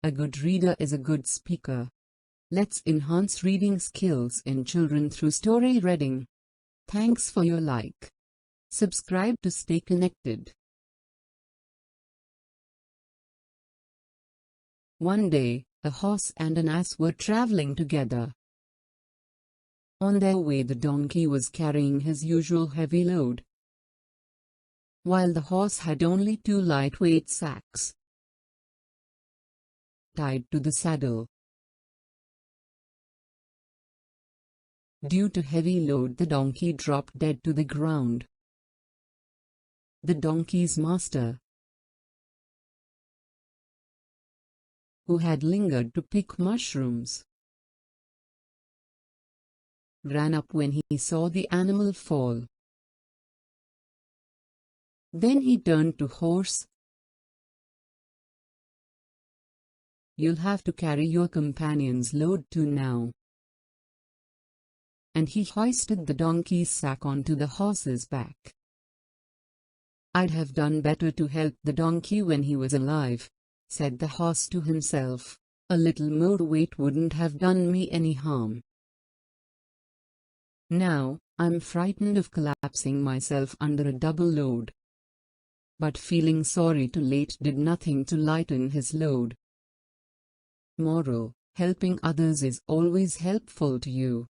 A good reader is a good speaker. Let's enhance reading skills in children through story reading. Thanks for your like. Subscribe to stay connected. One day, a horse and an ass were traveling together. On their way, the donkey was carrying his usual heavy load, while the horse had only 2 lightweight sacks tied to the saddle. Due to heavy load, the donkey dropped dead to the ground. The donkey's master, who had lingered to pick mushrooms, ran up when he saw the animal fall. Then he turned to horse. "You'll have to carry your companion's load too now." And he hoisted the donkey's sack onto the horse's back. "I'd have done better to help the donkey when he was alive," said the horse to himself. "A little more weight wouldn't have done me any harm. Now, I'm frightened of collapsing myself under a double load." But feeling sorry too late did nothing to lighten his load. Moral: helping others is always helpful to you.